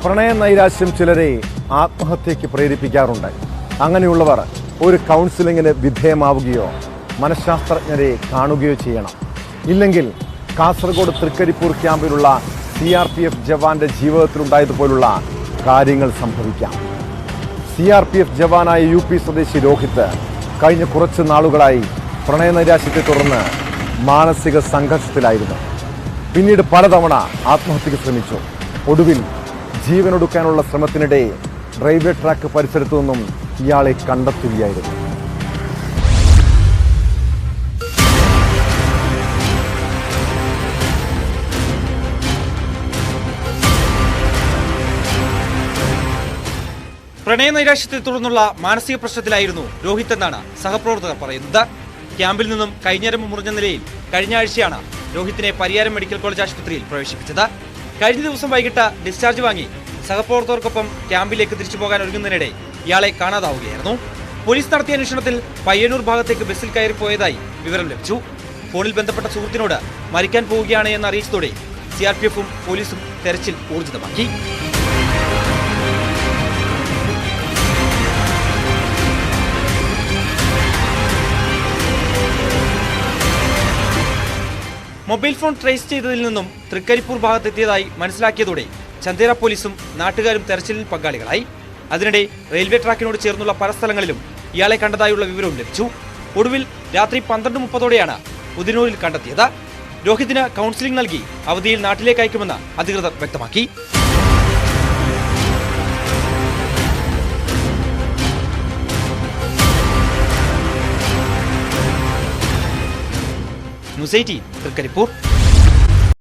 പ്രണയ നൈരാശ്യം ചിലരെ ആത്മഹത്യയ്ക്ക് പ്രേരിപ്പിക്കാറുണ്ട്. അങ്ങനെയുള്ളവർ ഒരു കൗൺസിലിങ്ങിന് വിധേയമാവുകയോ മനഃശാസ്ത്രജ്ഞരെ കാണുകയോ ചെയ്യണം. ഇല്ലെങ്കിൽ കാസർഗോഡ് തൃക്കരിപ്പൂർ ക്യാമ്പിലുള്ള CRPF ജവാന്റെ ജീവിതത്തിലുണ്ടായതുപോലുള്ള കാര്യങ്ങൾ സംഭവിക്കാം. CRPF ജവാനായ UP സ്വദേശി രോഹിത് കഴിഞ്ഞ കുറച്ച് നാളുകളായി പ്രണയനൈരാശ്യത്തെ തുടർന്ന് മാനസിക സംഘർഷത്തിലായിരുന്നു. പിന്നീട് പലതവണ ആത്മഹത്യക്ക് ശ്രമിച്ചു. ഒടുവിൽ ജീവനൊടുക്കാനുള്ള ശ്രമത്തിനിടെ റെയിൽവേ ട്രാക്ക് പരിസരത്തു നിന്നും ഇയാളെ കണ്ടെത്തുകയായിരുന്നു. പ്രണയനൈരാശ്യത്തെ തുടർന്നുള്ള മാനസിക പ്രശ്നത്തിലായിരുന്നു രോഹിത് എന്നാണ് സഹപ്രവർത്തകർ പറയുന്നത്. ക്യാമ്പിൽ നിന്നും കൈഞ്ഞരമ്പ് മുറിഞ്ഞ നിലയിൽ കഴിഞ്ഞ ആഴ്ചയാണ് രോഹിത്തിനെ പരിയാരം മെഡിക്കൽ കോളേജ് ആശുപത്രിയിൽ പ്രവേശിപ്പിച്ചത്. കഴിഞ്ഞ ദിവസം വൈകിട്ട് ഡിസ്ചാർജ് വാങ്ങി സഹപ്രവർത്തകർക്കൊപ്പം ക്യാമ്പിലേക്ക് തിരിച്ചു പോകാൻ ഒരുങ്ങുന്നതിനിടെ ഇയാളെ കാണാതാവുകയായിരുന്നു. പോലീസ് നടത്തിയ അന്വേഷണത്തിൽ പയ്യന്നൂർ ഭാഗത്തേക്ക് ബസ്സിൽ കയറിപ്പോയതായി വിവരം ലഭിച്ചു. ഫോണിൽ ബന്ധപ്പെട്ട സുഹൃത്തിനോട് മരിക്കാൻ പോവുകയാണ് എന്ന് അറിയിച്ചതോടെ CRPFും പോലീസും തെരച്ചിൽ ഊർജിതമാക്കി. മൊബൈൽ ഫോൺ ട്രേസ് ചെയ്തതിൽ നിന്നും തൃക്കരിപ്പൂർ ഭാഗത്തെത്തിയതായി മനസ്സിലാക്കിയതോടെ ചന്തേര പോലീസും നാട്ടുകാരും തെരച്ചിലിൽ പങ്കാളികളായി. അതിനിടെ റെയിൽവേ ട്രാക്കിനോട് ചേർന്നുള്ള പല സ്ഥലങ്ങളിലും ഇയാളെ കണ്ടതായുള്ള വിവരവും ലഭിച്ചു. ഒടുവിൽ രാത്രി 12:30 ഉദിനൂരിൽ കണ്ടെത്തിയത്. രോഹിതിന് കൗൺസിലിംഗ് നൽകി അവധിയിൽ നാട്ടിലേക്ക് അയക്കുമെന്ന് അധികൃതർ വ്യക്തമാക്കി. ന്യൂസ് 18 തൃക്കരിപ്പൂർ.